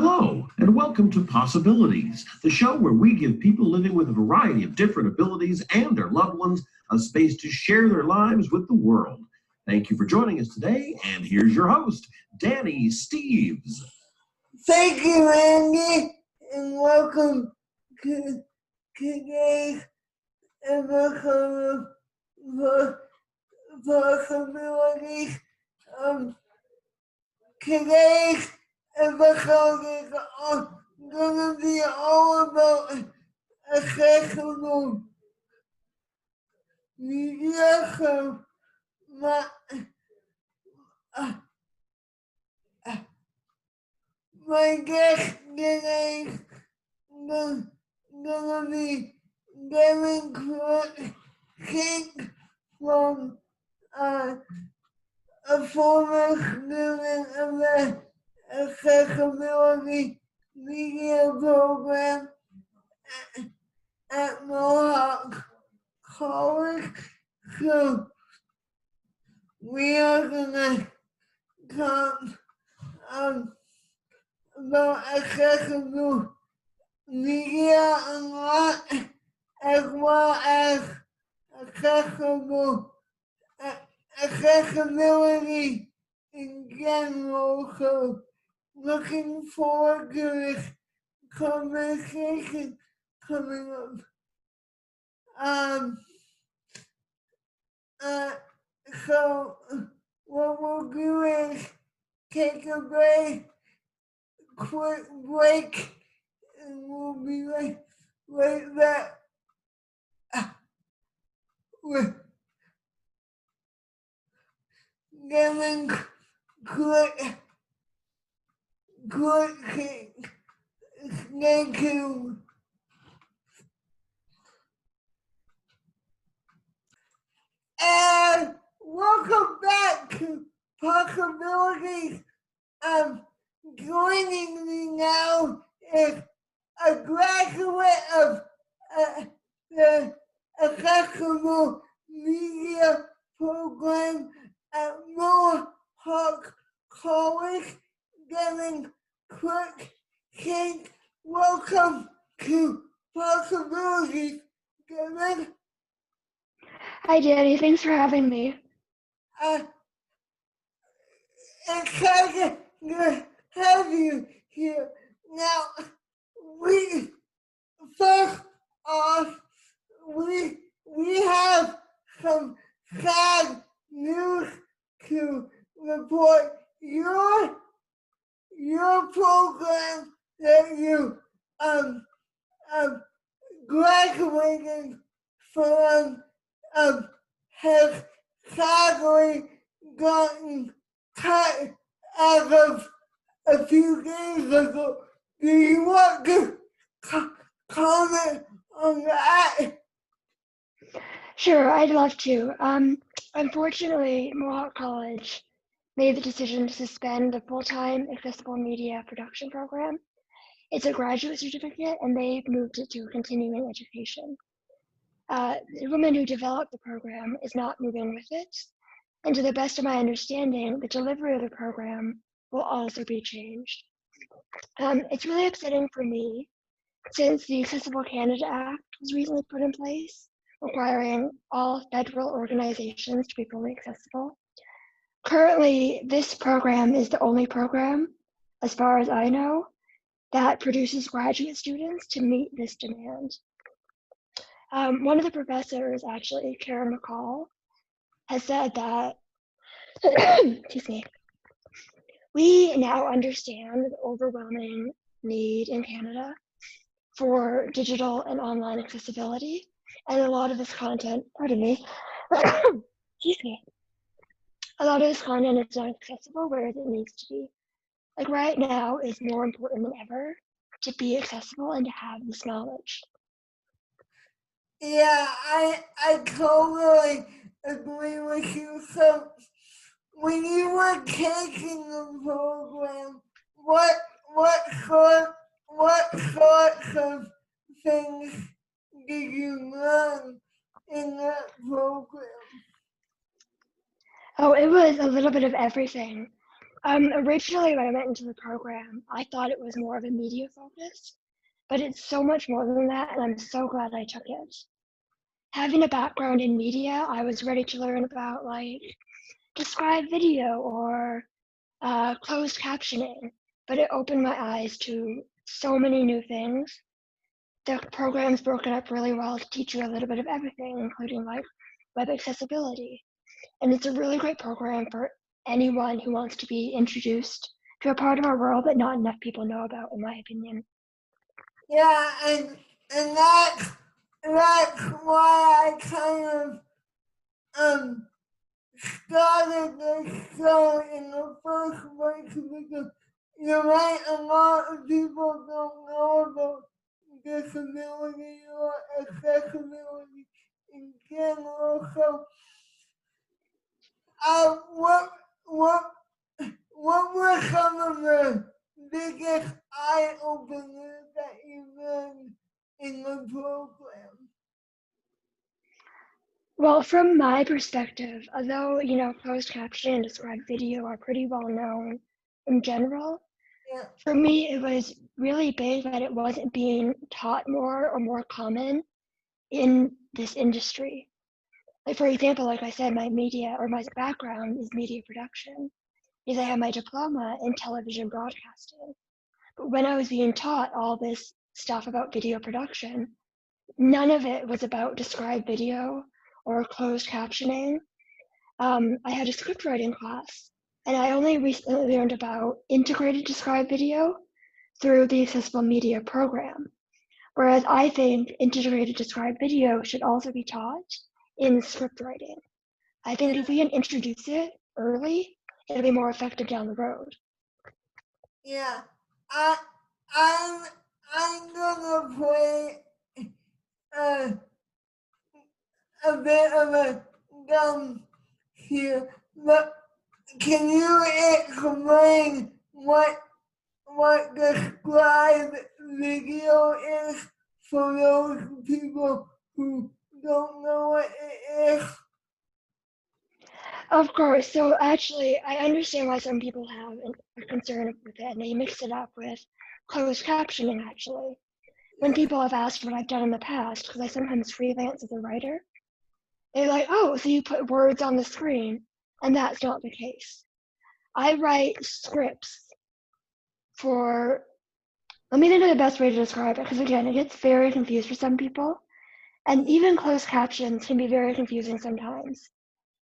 Hello, and welcome to Possibilities, the show where we give people living with a variety of different abilities and their loved ones a space to share their lives with the world. Thank you for joining us today, and here's your host, Danny Steeves. Thank you, Andy, and welcome to today's episode of Possibilities. Today's episode is going to be all about accessible media. So my guest today is going to be Devan Cruickshanks from a former student of the accessibility media program at Mohawk College. So we are going to talk about accessible media a lot, as well as accessibility in general. So looking forward to this conversation coming up. So what we'll do is take a quick break, and we'll be right back with Devan Cruickshanks. Thank you. And welcome back to Possibilities. Joining me now is a graduate of the Accessible Media Program at Mohawk College, Devan Cruickshanks. Welcome to Possibilities, Devan. Hi, Danny. Thanks for having me. Excited to have you here. Now, first off, we have some sad news to report. Your program that you graduated from has sadly gotten cut as of a few days ago. Do you want to comment on that? Sure, I'd love to. Unfortunately, Mohawk College made the decision to suspend the full-time accessible media production program. It's a graduate certificate, and they've moved it to continuing education. The woman who developed the program is not moving with it, and to the best of my understanding, the delivery of the program will also be changed. It's really upsetting for me, since the Accessible Canada Act was recently put in place, requiring all federal organizations to be fully accessible. Currently, this program is the only program, as far as I know, that produces graduate students to meet this demand. One of the professors, actually, Karen McCall, has said that, excuse me, we now understand the overwhelming need in Canada for digital and online accessibility, and a lot of this content, pardon me, excuse me, a lot of this content is not accessible whereas it needs to be. Like right now is more important than ever to be accessible and to have this knowledge. Yeah, I totally agree with you. So when you were taking the program, what sorts of things did you learn in that program? Oh, it was a little bit of everything. Originally, when I went into the program, I thought it was more of a media focus, but it's so much more than that, and I'm so glad I took it. Having a background in media, I was ready to learn about like described video or closed captioning, but it opened my eyes to so many new things. The program's broken up really well to teach you a little bit of everything, including like web accessibility. And it's a really great program for anyone who wants to be introduced to a part of our world that not enough people know about, in my opinion. Yeah, and that's why I kind of started this show in the first place, because you're right, a lot of people don't know about disability or accessibility in general. So, what what what were some of the biggest eye openers that you learned in the program? Well, from my perspective, although, closed caption and described video are pretty well known in general, Yeah, for me, it was really big that it wasn't being taught more or more common in this industry. Like, for example, like I said, my background is media production because I have my diploma in television broadcasting. But when I was being taught all this stuff about video production, none of it was about described video or closed captioning. I had a script writing class, and I only recently learned about integrated described video through the Accessible Media program. Whereas I think integrated described video should also be taught in script writing. I think if we can introduce it early, it'll be more effective down the road. yeah. I I'm I'm gonna play uh, a bit of a dumb here, but can you explain what described video is for those people who don't know what it is? Of course. So actually, I understand why some people have a concern with it, and they mix it up with closed captioning, actually. When people have asked what I've done in the past, because I sometimes freelance as a writer, they're like, oh, so you put words on the screen, and that's not the case. I write scripts for, let me think of the best way to describe it, because again, it gets very confused for some people, and even closed captions can be very confusing sometimes.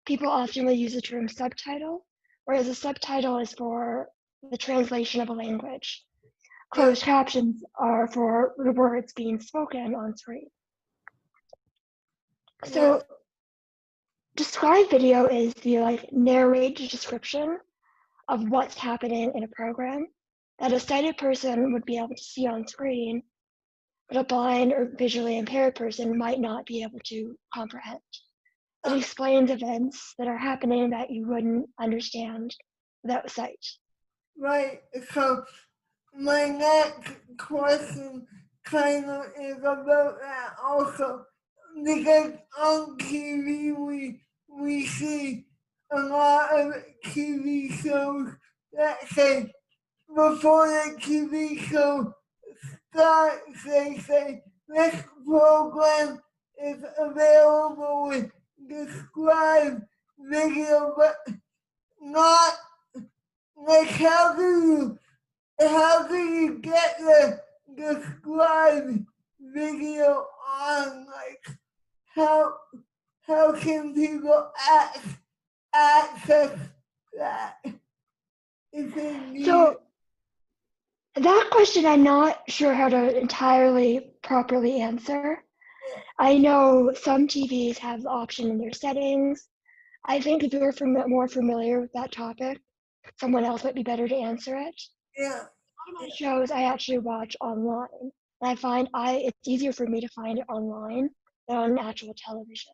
People often will use the term subtitle, whereas a subtitle is for the translation of a language. Yeah, Closed captions are for the words being spoken on screen. yeah, So described video is the narrated description of what's happening in a program that a sighted person would be able to see on screen, but a blind or visually impaired person might not be able to comprehend. It explains events that are happening that you wouldn't understand without sight. right. So my next question kind of is about that also, because on TV we see a lot of TV shows that say before the TV show starts, they say this program is available with described video, but not like how do you get the described video on? Like how how can people access that if they need it? So that question, I'm not sure how to entirely properly answer. I know some TVs have the option in their settings. I think if you're more familiar with that topic, someone else might be better to answer it. Yeah, All my shows I actually watch online, and I find it's easier for me to find it online than on actual television.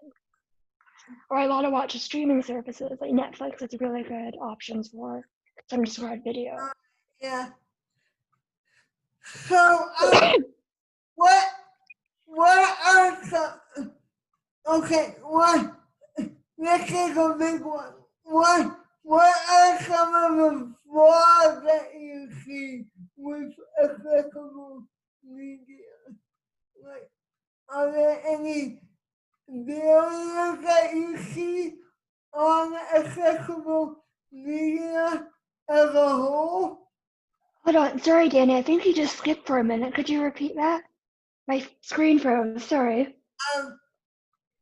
Or I want to watch streaming services like Netflix. It's really good options for some described video. yeah. So what what are some okay, what, let's take a big one. what are some of the flaws that you see with accessible media? Like, are there any barriers that you see on accessible media as a whole? Hold on, sorry, Danny. I think you just skipped for a minute. Could you repeat that? My screen froze. Sorry.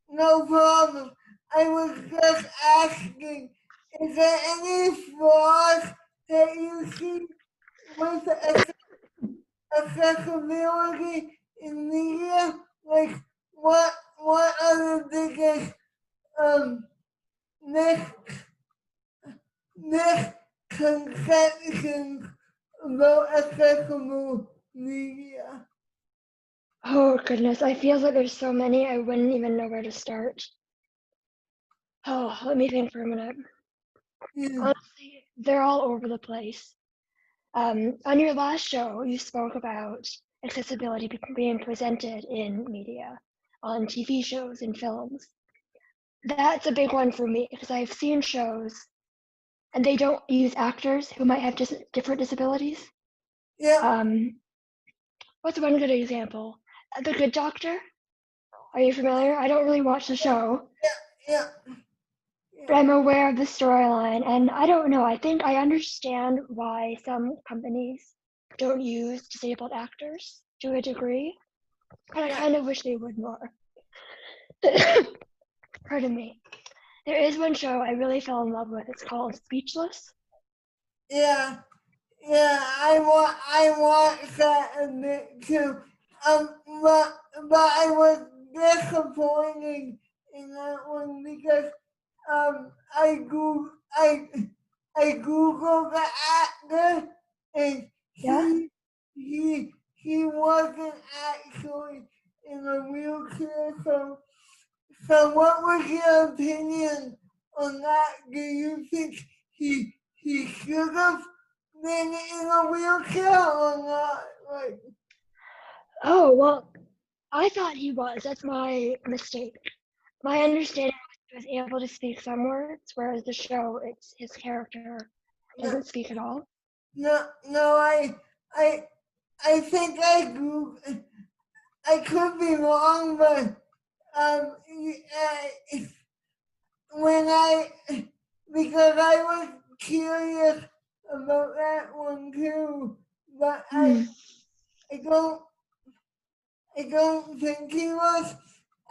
No problem. I was just asking, is there any flaws that you see with accessibility in media? Like, what are the biggest mis misconceptions about accessible media? Oh, goodness. I feel like there's so many, I wouldn't even know where to start. Oh, let me think for a minute. Yeah. Honestly, they're all over the place. On your last show, you spoke about accessibility being presented in media, on TV shows and films. That's a big one for me because I've seen shows and they don't use actors who might have just different disabilities. Yeah. What's one good example? The Good Doctor? Are you familiar? I don't really watch the show, Yeah. but I'm aware of the storyline, and I don't know. I think I understand why some companies don't use disabled actors to a degree, but I kind of wish they would more. Pardon me. There is one show I really fell in love with. It's called Speechless. Yeah. Yeah, I want that a bit too. But I was disappointed in that one because I googled the actor and Yeah? he wasn't actually in a wheelchair. So what was your opinion on that? Do you think he should have been in a wheelchair or not? Like, Oh, well, I thought he was. That's my mistake. My understanding was he was able to speak some words, whereas the show, it's his character no, doesn't speak at all. no, I think I could be wrong, but when because I was curious about that one too, but I don't I don't think he was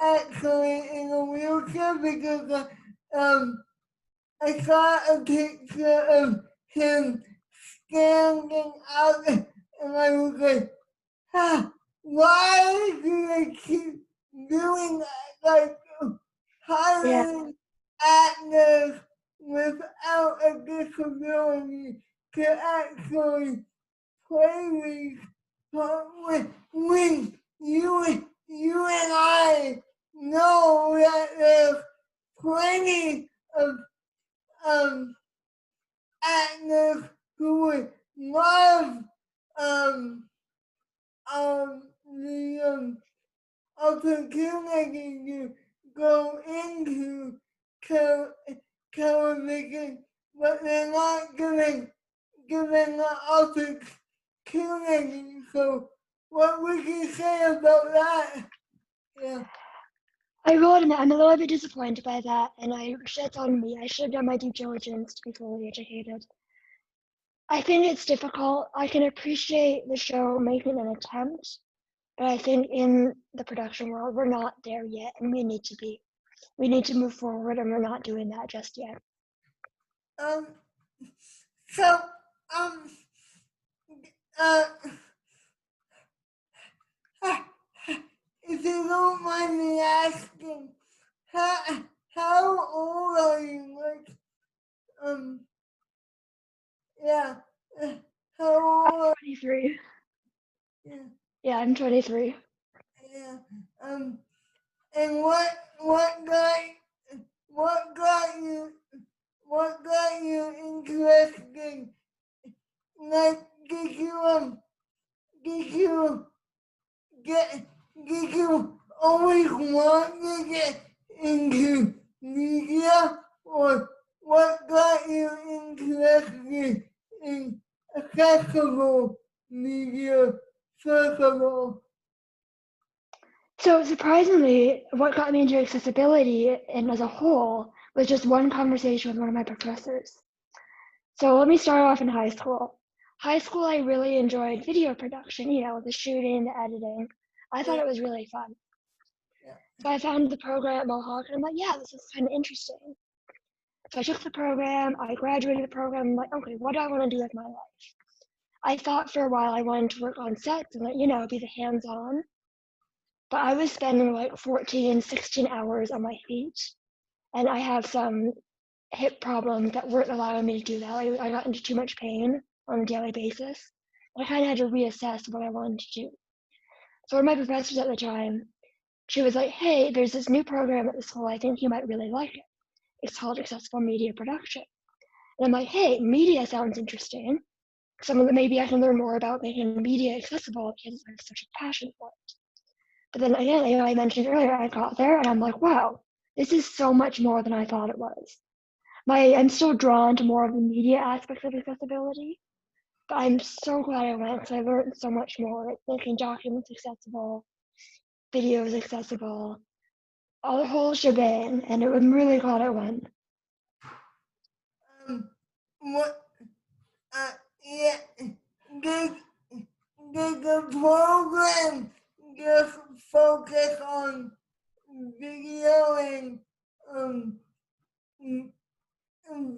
actually in a wheelchair because I saw a picture of him standing up and I was like, why do they keep doing that? Like Yeah. hiring actors without a disability to actually play these when you and I know that there's plenty of actors who would love the opportunity to go into television, but they're not given the opportunity. So, what would you say about that? Yeah. I will admit, I'm a little bit disappointed by that, and that's on me. I should have done my due diligence to be fully educated. I think it's difficult. I can appreciate the show making an attempt, but I think in the production world, we're not there yet, and we need to be. We need to move forward, and we're not doing that just yet. So, uh, if you don't mind me asking, how old are you? Like, yeah, how old are 23. you? Yeah, I'm 23. Yeah, and what got you, what got you interested? Like, did you get, did you always want to get into media, or what got you accessible media first of all? So surprisingly, what got me into accessibility and as a whole was just one conversation with one of my professors. So let me start off in high school. High school, I really enjoyed video production, the shooting, the editing. I thought it was really fun. Yeah. So I found the program at Mohawk and I'm like, yeah, this is kind of interesting. So I took the program, I graduated the program, I'm like, okay, what do I want to do with my life? I thought for a while I wanted to work on sets and be the hands-on. But I was spending like 14, 16 hours on my feet. And I have some hip problems that weren't allowing me to do that. I got into too much pain on a daily basis. I kind of had to reassess what I wanted to do. So one of my professors at the time, she was like, hey, there's this new program at the school. I think you might really like it. It's called Accessible Media Production. And I'm like, hey, media sounds interesting. Maybe I can learn more about making media accessible because I have such a passion for it. But then again, I mentioned earlier, I got there and I'm like, wow, this is so much more than I thought it was. I'm still drawn to more of the media aspects of accessibility, but I'm so glad I went because I learned so much more, making documents accessible, videos accessible, all the whole shebang, and I'm really glad I went. What? Yeah. Did the program just focus on video and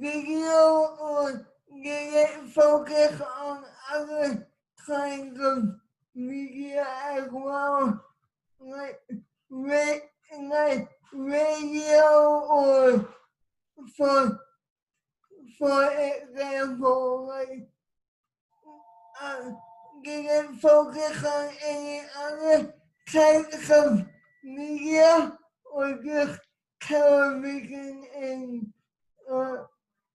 video, or did it focus on other kinds of media as well, like like radio, or for example, like did it focus on any other types of media, or just television and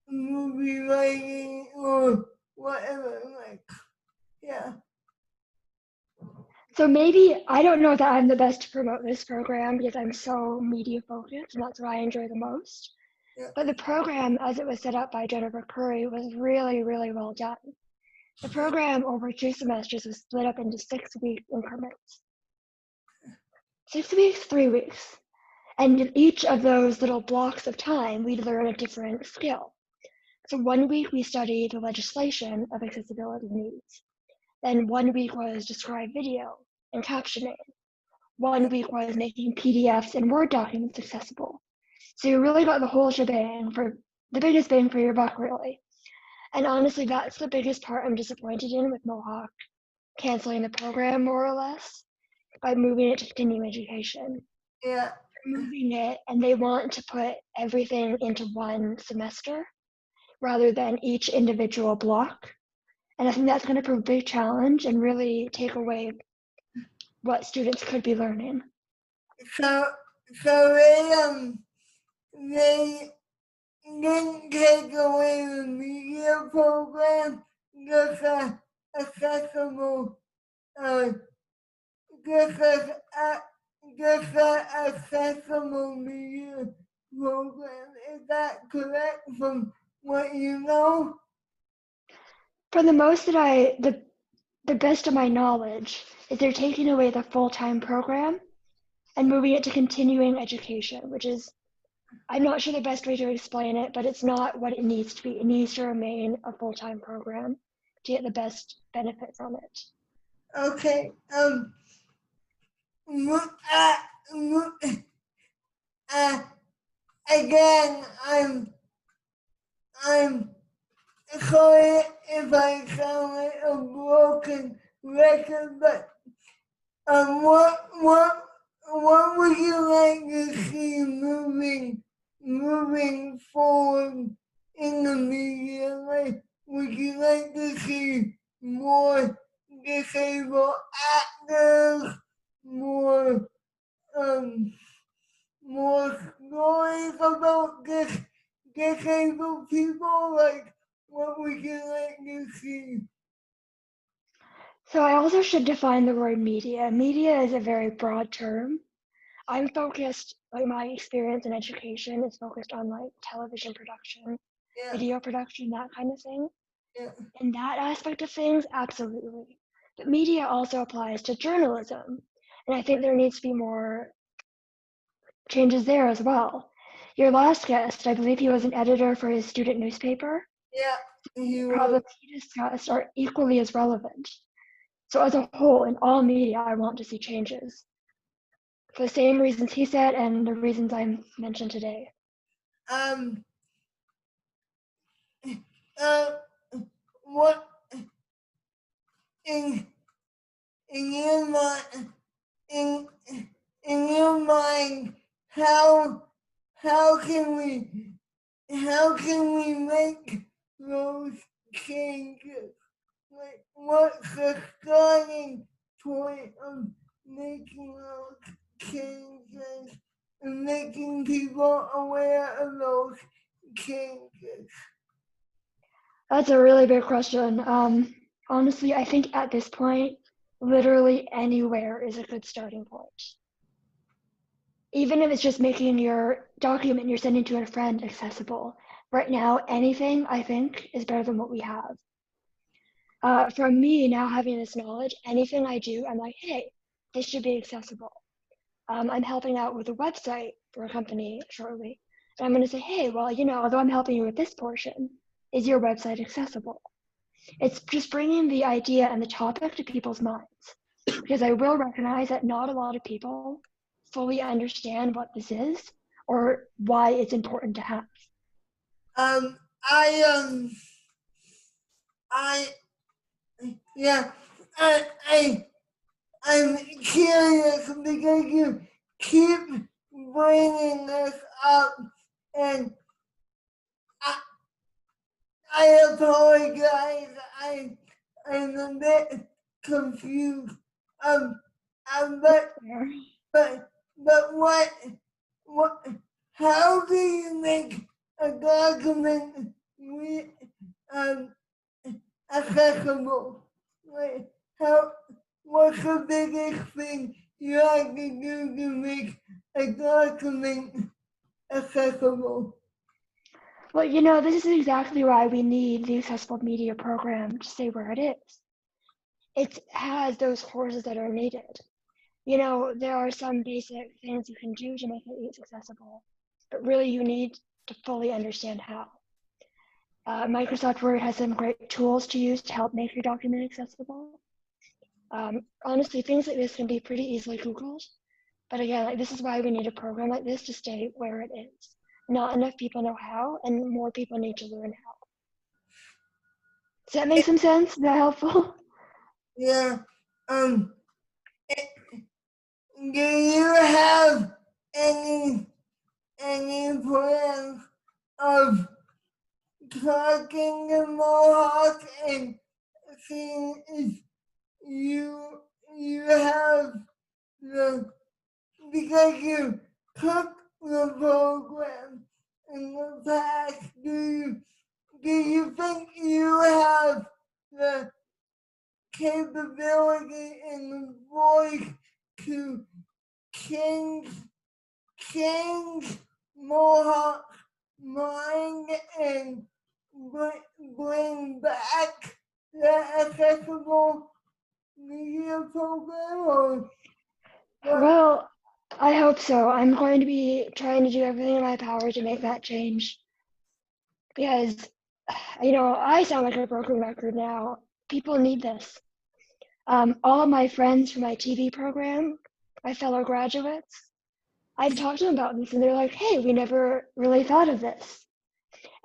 movie writing or whatever? Like, yeah. So maybe, I don't know that I'm the best to promote this program because I'm so media focused and that's what I enjoy the most. Yeah. But the program, as it was set up by Jennifer Curry, was really, really well done. The program over 2 semesters was split up into 6-week increments. 6 weeks, 3 weeks. And in each of those little blocks of time, we'd learn a different skill. So 1 week we studied the legislation of accessibility needs. Then 1 week was describe video and captioning. 1 week was making PDFs and Word documents accessible. So you really got the whole shebang for the biggest bang for your buck, really. And honestly, that's the biggest part I'm disappointed in with Mohawk canceling the program, more or less, by moving it to continuing education. Yeah. Moving it, and they want to put everything into one semester rather than each individual block. And I think that's going to prove a big challenge and really take away what students could be learning. So they didn't take away the media program, just accessible, just accessible media program. Is that correct from what you know? For the best of my knowledge, is they're taking away the full-time program and moving it to continuing education, which is, I'm not sure the best way to explain it, but it's not what it needs to be. It needs to remain a full-time program to get the best benefit from it. Okay. Again, I'm sorry if I sound like a broken record, but what would you like to see moving forward in the media? Like, would you like to see more disabled actors, more more stories about disabled people? Like, what would you like to see? So I also should define the word media. Media is a very broad term. I'm focused, like my experience in education is focused on like television production, Yeah. video production, that kind of thing. Yeah. In that aspect of things, absolutely. But media also applies to journalism. And I think there needs to be more changes there as well. Your last guest, I believe he was an editor for his student newspaper. Yeah. The problems he discussed are equally as relevant. So as a whole, in all media, I want to see changes. For the same reasons he said and the reasons I mentioned today. What in your mind in your mind how can we make those changes? Like, what's the starting point of making those changes and making people aware of those changes? That's a really big question. Honestly, I think at this point, literally anywhere is a good starting point. Even if it's just making your document you're sending to a friend accessible. Right now, anything I think is better than what we have. For me, now having this knowledge, anything I do, I'm like, hey, this should be accessible. I'm helping out with a website for a company shortly. And I'm going to say, hey, well, although I'm helping you with this portion, is your website accessible? It's just bringing the idea and the topic to people's minds. Because I will recognize that not a lot of people fully understand what this is or why it's important to have. Yeah, I'm curious because you keep bringing this up, and I apologize. I'm a bit confused. Um, but what, how do you make a document accessible? Like, what's the biggest thing you have to do to make a document accessible? Well, this is exactly why we need the accessible media program to say where it is. It has those courses that are needed. There are some basic things you can do to make it accessible, but really you need to fully understand how. Microsoft Word has some great tools to use to help make your document accessible. Honestly, things like this can be pretty easily Googled, but again, this is why we need a program like this to stay where it is. Not enough people know how, and more people need to learn how. Does that make some sense? Is that helpful? Yeah. Do you have any plans of talking to Mohawk and seeing if you have the because you took the program in the past, do you think you have the capability and the voice to change Mohawk's mind and bring back the accessible media program? Or Well, I hope so. I'm going to be trying to do everything in my power to make that change. Because, I sound like a broken record now. People need this. All of my friends from my TV program, my fellow graduates, I've talked to them about this and they're like, hey, we never really thought of this.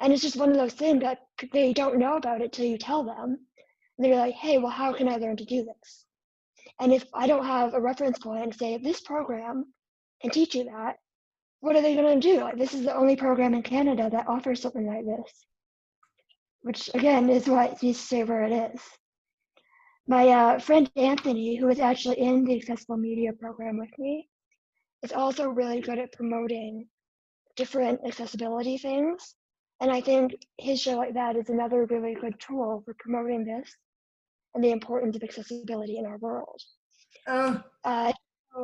And it's just one of those things that they don't know about it till you tell them. And they're like, hey, well, how can I learn to do this? And if I don't have a reference point and say, this program can teach you that, what are they going to do? Like, this is the only program in Canada that offers something like this, which again is why it needs to stay where it is. My friend Anthony, who is actually in the accessible media program with me, is also really good at promoting different accessibility things. And I think his show like that is another really good tool for promoting this and the importance of accessibility in our world.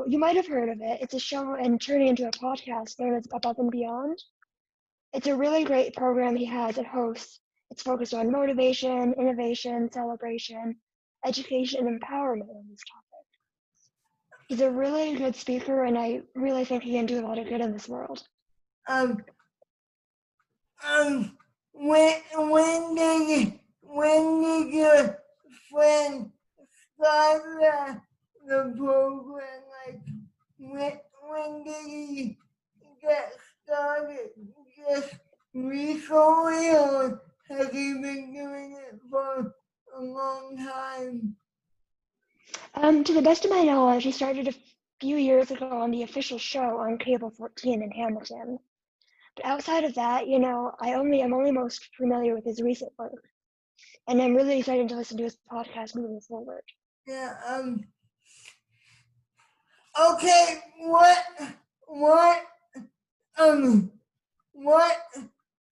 You might have heard of it. It's a show and turning into a podcast known as Above and Beyond. It's a really great program he has at hosts. It's focused on motivation, innovation, celebration, education, and empowerment on this topic. He's a really good speaker, and I really think he can do a lot of good in this world. Um, when did your friend start the program? Like, when did he get started? Just recently, or has he been doing it for a long time? To the best of my knowledge, he started a few years ago on the official show on Cable 14 in Hamilton. But outside of that, you know, I'm only most familiar with his recent work. And I'm really excited to listen to his podcast moving forward. Yeah, okay, what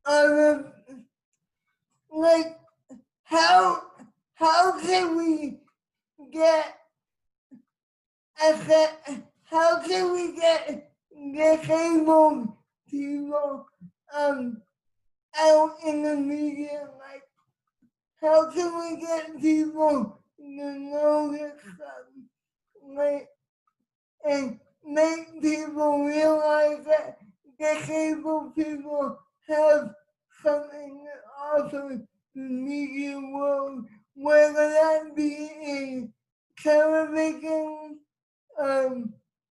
are the, like, how can we get how can we get disabled people out in the media? Like, how can we get people to know this stuff? Like, and make people realize that disabled people have something to offer the media world, whether that be in television,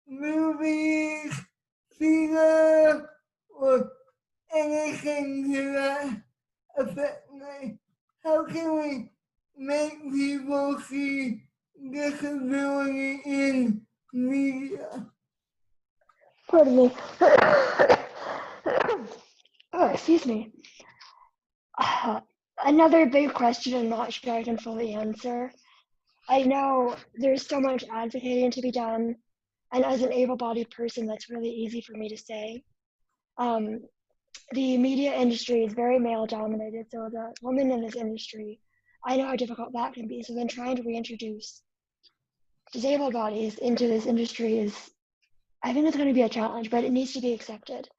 movies, theater, or anything to that effect. Like, how can we make people see disability in media? Pardon me. Oh, excuse me. Another big question I'm not sure I can fully answer. I know there's so much advocating to be done, and as an able-bodied person, that's really easy for me to say. The media industry is very male-dominated, so the woman in this industry, I know how difficult that can be. So then trying to reintroduce disabled bodies into this industry I think it's going to be a challenge, but it needs to be accepted.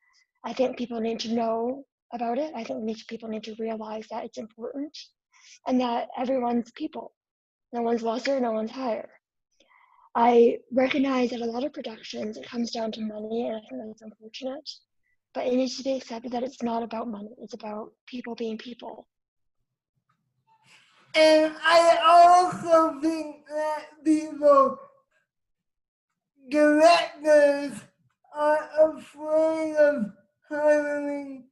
I think people need to know about it. I think people need to realize that it's important and that everyone's people. No one's lesser, no one's higher. I recognize that a lot of productions, it comes down to money, and I think that's unfortunate. But it needs to be accepted that it's not about money. It's about people being people. And I also think that people, directors, are afraid of hiring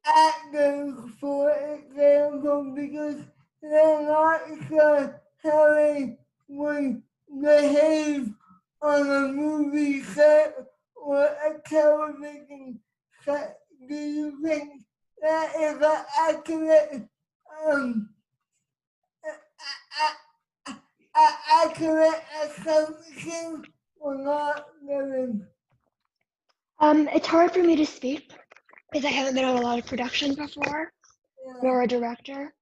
actors, for example, because they're not sure how they would behave on a movie set or a television set. Do you think that is an accurate um accurate assumption or not really? It's hard for me to speak because I haven't been on a lot of productions before, nor a director.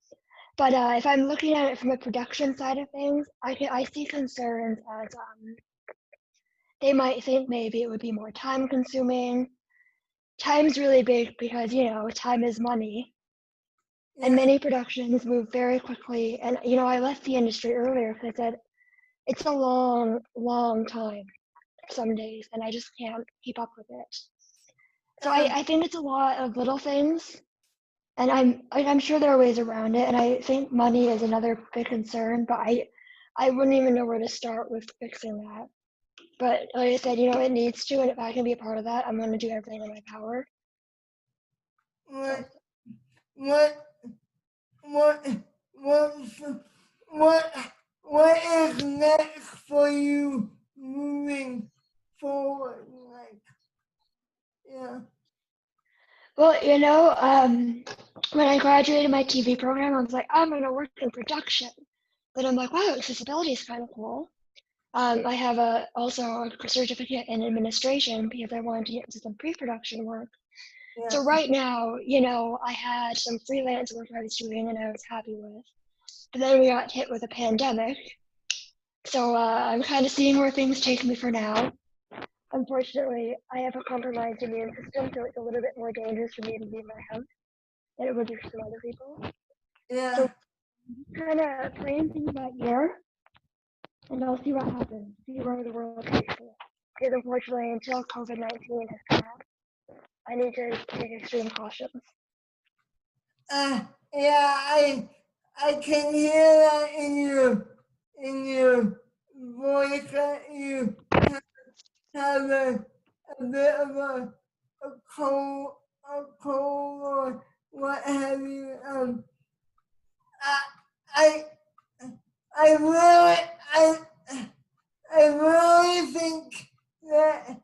But if I'm looking at it from a production side of things, I see concerns as they might think maybe it would be more time consuming. Time's really big because, you know, time is money. And many productions move very quickly. And, you know, I left the industry earlier because I said it's a long, long time some days, and I just can't keep up with it. So I think it's a lot of little things. And I'm sure there are ways around it, and I think money is another big concern, but I wouldn't even know where to start with fixing that. But like I said, you know, it needs to, and if I can be a part of that, I'm going to do everything in my power. What what what is next for you moving forward? Like, yeah. Well, you know, when I graduated my TV program, I was like, I'm going to work in production. But I'm like, wow, accessibility is kind of cool. I have also a certificate in administration because I wanted to get into some pre-production work. Yeah. So right now, you know, I had some freelance work I was doing and I was happy with. But then we got hit with a pandemic. So I'm kind of seeing where things take me for now. Unfortunately, I have a compromised immune system, so it's a little bit more dangerous for me to leave my house. than it would be for some other people. Yeah. So kind of frame things by ear, and I'll see what happens, see where the world takes me. Because unfortunately, until COVID-19 has passed, I need to take extreme cautions. Yeah, I can hear that in your voice that you have a bit of a cold or what have you. I I I really think that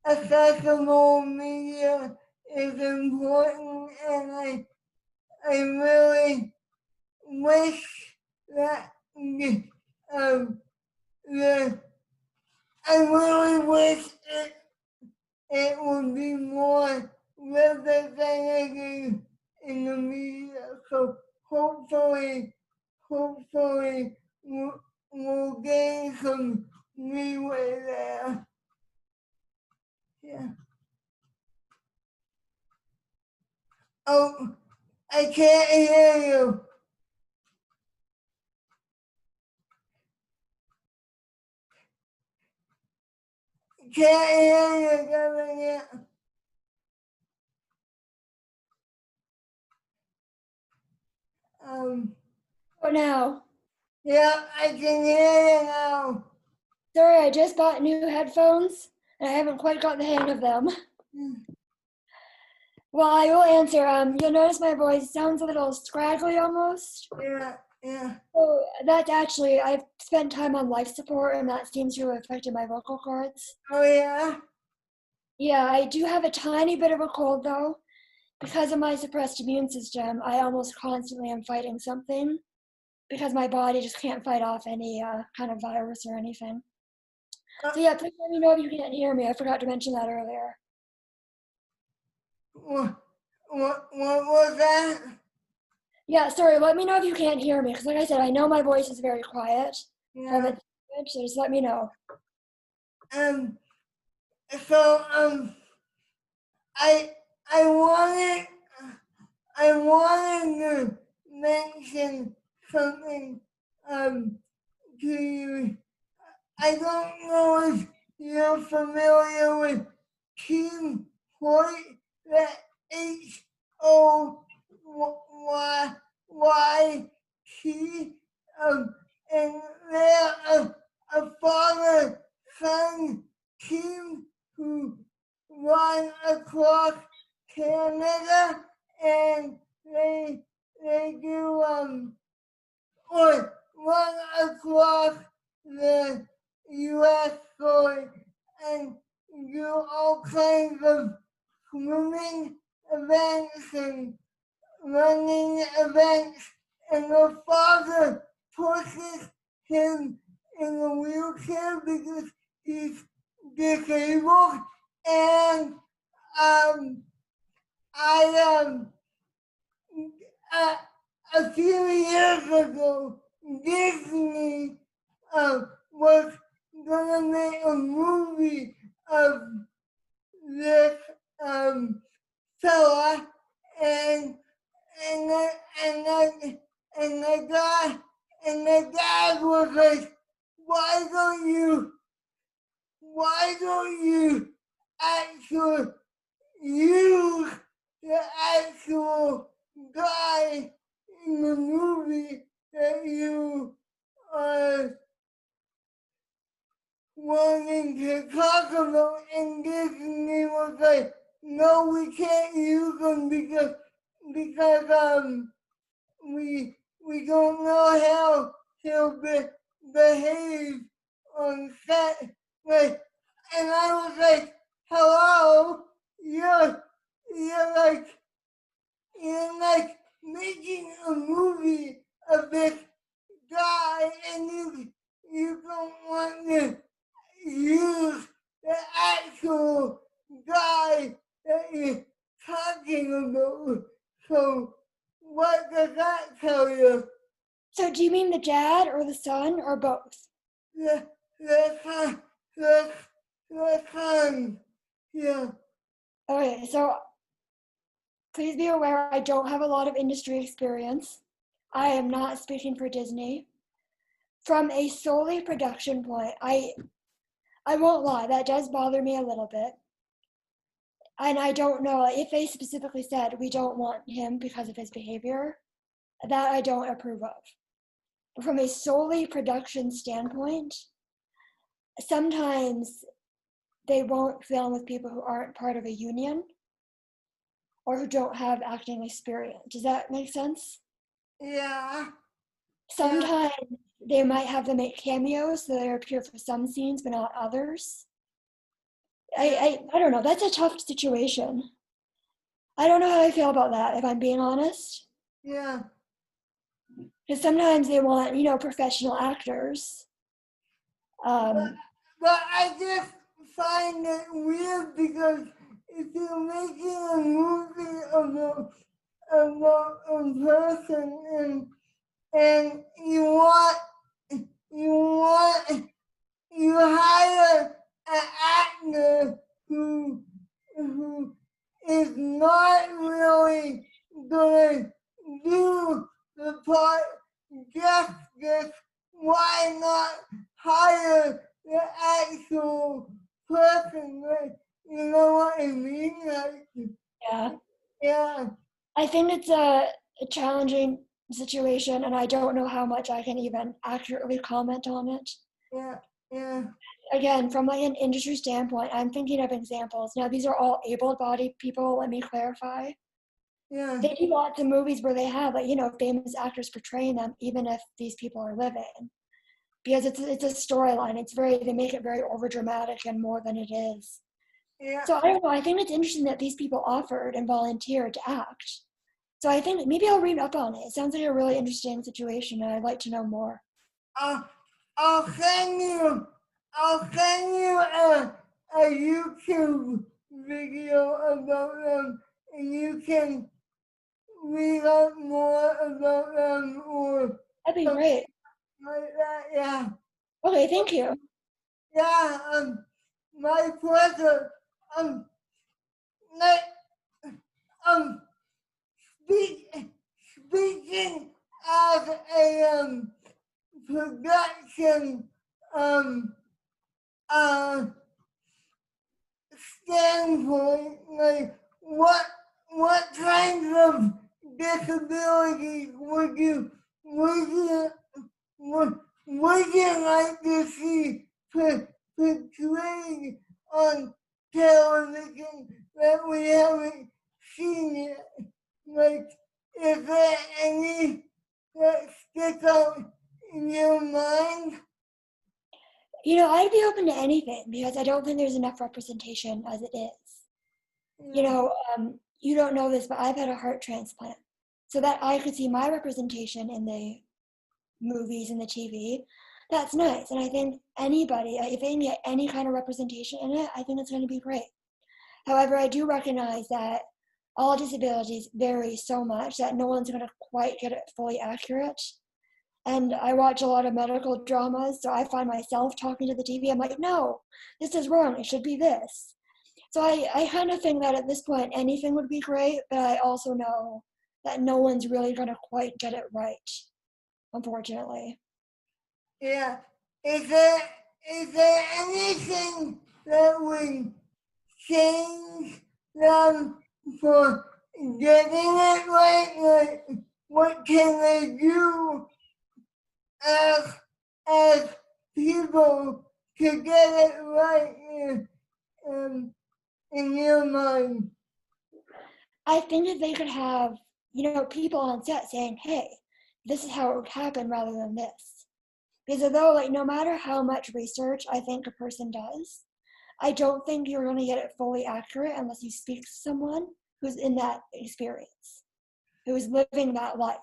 accessible media is important, and I really wish that the I really wish it would be more representative in the media. So hopefully we'll gain some leeway there. Yeah. Oh, I can't hear you. Can't hear you, Kevin. Oh, now. Yeah, I can hear you now. Sorry, I just bought new headphones, and I haven't quite got the hang of them. Well, I will answer. You'll notice my voice sounds a little scraggly almost. Yeah. So that's actually, I've spent time on life support, and that seems to have affected my vocal cords. Oh, yeah? Yeah, I do have a tiny bit of a cold though. Because of my suppressed immune system, I almost constantly am fighting something because my body just can't fight off any kind of virus or anything. So yeah, please let me know if you can't hear me. I forgot to mention that earlier. What was that? Yeah, sorry, let me know if you can't hear me, because like I said, I know my voice is very quiet. Yeah. So just let me know. So I wanted to mention something to you. I don't know if you're familiar with Team Hoyt, that HOYT, and they're a father-son team who run across Canada, and they do or run across the U.S. soil and do all kinds of swimming events and running events, and the father pushes him in a wheelchair because he's disabled, and I a few years ago, Disney was gonna make a movie of this fella, and and the, and the, and the dad was like, why don't you actually use the actual guy in the movie that you are wanting to talk about? And Disney was like, no, we can't use him because we don't know how he'll behave on set. Like, and I was like, hello, you're like making a movie of this guy, and you don't want to use the actual guy that you're talking about. So what does that tell you? So do you mean the dad or the son or both? The son, the son, yeah. Okay, so please be aware I don't have a lot of industry experience. I am not speaking for Disney. From a solely production point, I won't lie, that does bother me a little bit. And I don't know if they specifically said we don't want him because of his behavior, that I don't approve of. But from a solely production standpoint, sometimes they won't film with people who aren't part of a union or who don't have acting experience. Does that make sense? Yeah. Sometimes they might have them make cameos, so they appear for some scenes, but not others. I don't know. That's a tough situation. I don't know how I feel about that, if I'm being honest. Yeah. Because sometimes they want, professional actors. But I just find it weird because if you're making a movie about a person and you hire an actor who is not really gonna do the part justice, why not hire the actual person? Like, you know what I mean? Like, Yeah. yeah. I think it's a challenging situation, and I don't know how much I can even accurately comment on it. Yeah. Again, from like an industry standpoint, I'm thinking of examples. Now, these are all able-bodied people, let me clarify. Yeah. They do lots of movies where they have, famous actors portraying them, even if these people are living. Because it's a storyline. They make it very overdramatic and more than it is. Yeah. So I don't know, I think it's interesting that these people offered and volunteered to act. So I think maybe I'll read up on it. It sounds like a really interesting situation, and I'd like to know more. I'll send you a YouTube video about them, and you can read up more about them or That'd be something great. like that. Yeah. Okay, thank you. Yeah. My pleasure. Like, um, speaking as a production uh standpoint, like what kinds of disabilities would, would you like to see portrayed on television that we haven't seen yet? Like, is there any that stick out in your mind? I'd be open to anything because I don't think there's enough representation as it is. You don't know this, but I've had a heart transplant. So that I could see my representation in the movies and the TV, that's nice. And I think anybody, if they can get any kind of representation in it, I think it's going to be great. However, I do recognize that all disabilities vary so much that no one's going to quite get it fully accurate. And I watch a lot of medical dramas, so I find myself talking to the TV. I'm like, no, this is wrong. It should be this. So I kind of think that at this point, anything would be great, but I also know that no one's really going to quite get it right, unfortunately. Yeah. Is there anything that would change them for getting it right? Like, what can they do as people to get it right in your mind? I think if they could have, people on set saying, hey, this is how it would happen rather than this. Because although, no matter how much research I think a person does, I don't think you're going to get it fully accurate unless you speak to someone who's in that experience, who's living that life.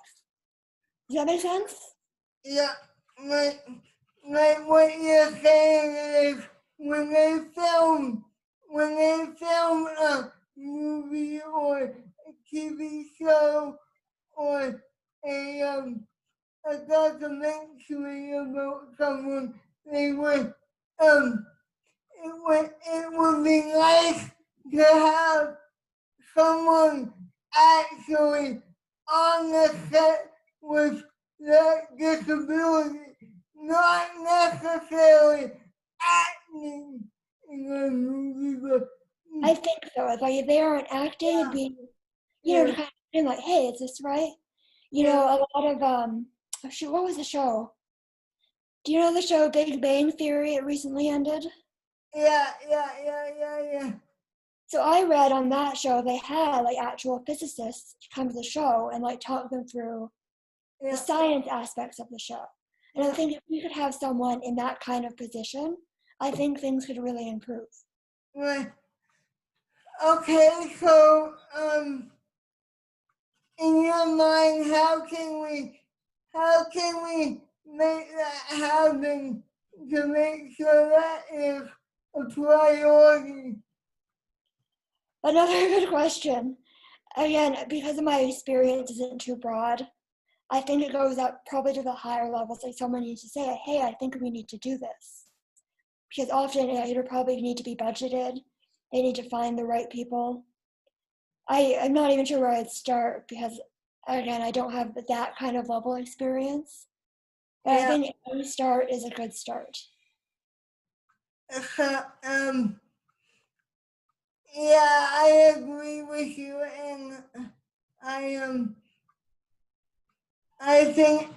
Does that make sense? Yeah, like what you're saying is when they film a movie or a TV show or a documentary about someone, they would it would be nice to have someone actually on the set with that disability, not necessarily acting in the movie, but I think so. Like they aren't acting and being, kind of being like, hey, is this right? A lot of oh shoot, what was the show? Do you know the show Big Bang Theory? It recently ended. Yeah. So I read on that show they had like actual physicists come to the show and like talk them through the science aspects of the show. And I think if we could have someone in that kind of position, I think things could really improve. Right. Okay, so in your mind, how can we make that happen to make sure that is a priority? Another good question. Again, because of my experience isn't too broad, I think it goes up probably to the higher levels. Like someone needs to say, hey, I think we need to do this. Because often it'll probably need to be budgeted. They need to find the right people. I'm not even sure where I'd start because, again, I don't have that kind of level experience. But I think any start is a good start. Yeah, I agree with you, and I think,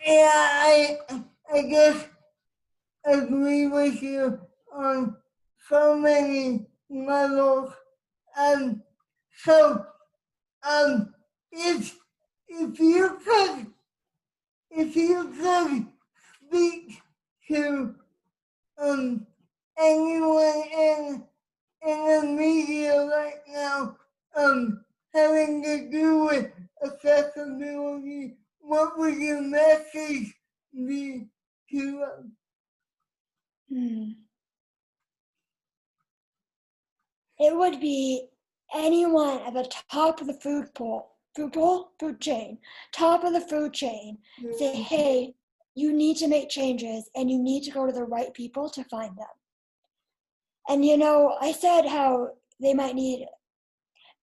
I guess agree with you on so many levels. So, if you could speak to anyone in the media right now, having to do with accessibility, what would your message be to them? It would be anyone at the top of the food chain, top of the food chain, say, hey, you need to make changes and you need to go to the right people to find them. And I said how they might need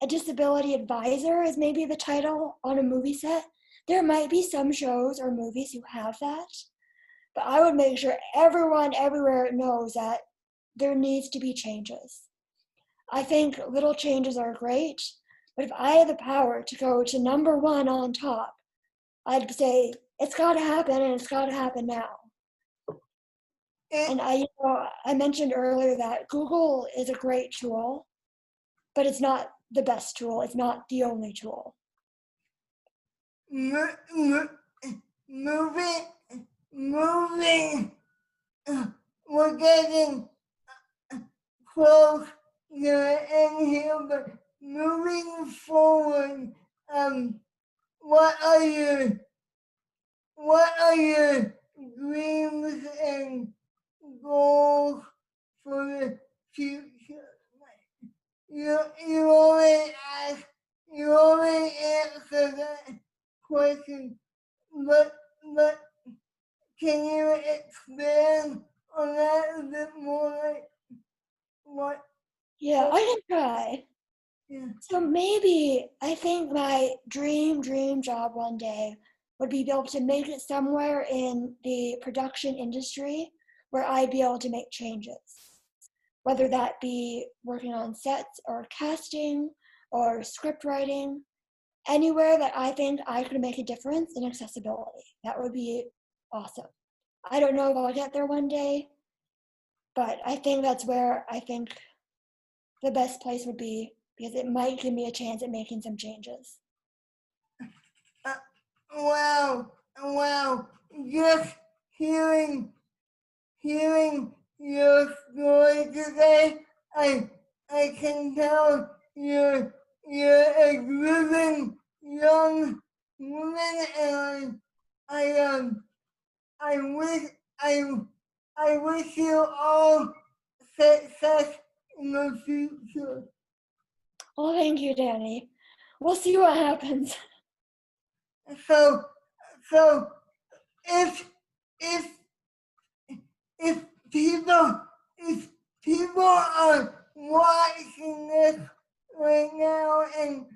a disability advisor is maybe the title on a movie set. There might be some shows or movies who have that, but I would make sure everyone everywhere knows that there needs to be changes. I think little changes are great, but if I had the power to go to number one on top, I'd say it's got to happen and it's got to happen now. And I mentioned earlier that Google is a great tool, but it's not the best tool. It's not the only tool. Moving, we're getting close to the end here, but moving forward, what are your dreams and goals for the future? You already answered that question, but can you expand on that a bit more? Like what? Yeah, I can try. Yeah. So maybe I think my dream job one day would be able to make it somewhere in the production industry where I'd be able to make changes. Whether that be working on sets or casting or script writing, anywhere that I think I could make a difference in accessibility. That would be awesome. I don't know if I'll get there one day, but I think that's where I think the best place would be because it might give me a chance at making some changes. Wow. Just hearing your story today, I can tell you're a driven young woman, and I wish you all success in the future. Well, thank you, Danny. We'll see what happens. So if people are watching this right now and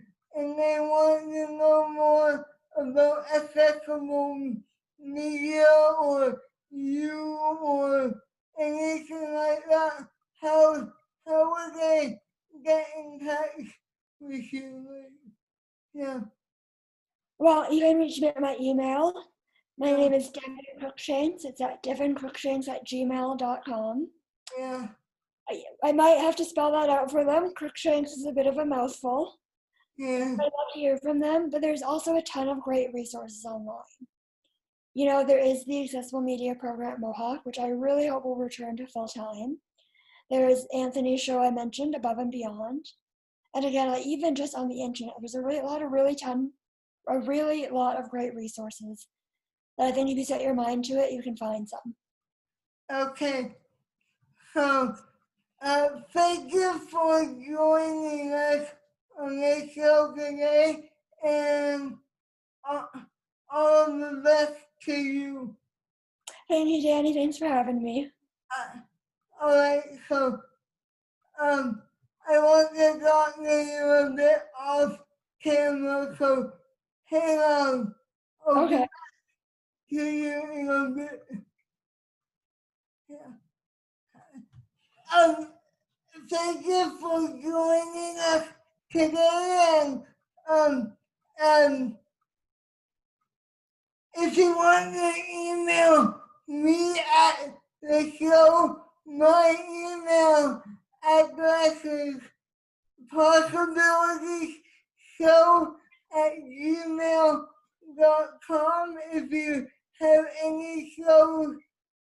and they want to know more about accessible media or you or anything like that, how would they get in touch with you? Yeah. Well, you can reach me at my email. My Yeah. name is Devan Cruickshanks. It's at devancruickshanks@gmail.com. Yeah. I might have to spell that out for them. Cruickshanks is a bit of a mouthful. Yeah. I'd love to hear from them, but there's also a ton of great resources online. You know, there is the Accessible Media Program at Mohawk, which I really hope will return to full-time. There is Anthony's show I mentioned, Above and Beyond. And again, like, even just on the internet, there's a lot of great resources that I think if you set your mind to it, you can find some. Okay. So, thank you for joining us on the show today, and all of the best to you. Thank you, Danny. Thanks for having me. All right, so I want to talk to you a bit off camera, so hang on. I'll Okay. get to you in a bit. Yeah. Thank you for joining us today, and if you want to email me at the show, my email address is possibilitieshow@gmail.com. If you have any show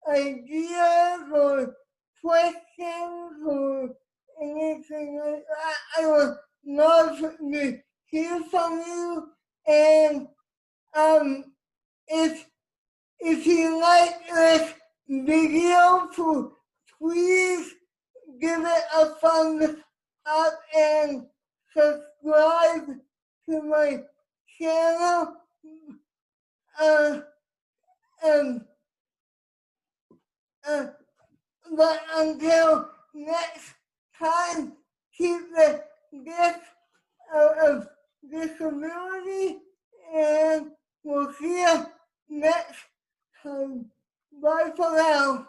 ideas or questions or anything like that, I would love to hear from you. And if you like this video, please give it a thumbs up and subscribe to my channel. But until next time, keep the gift of disability, and we'll see you next time. Bye for now.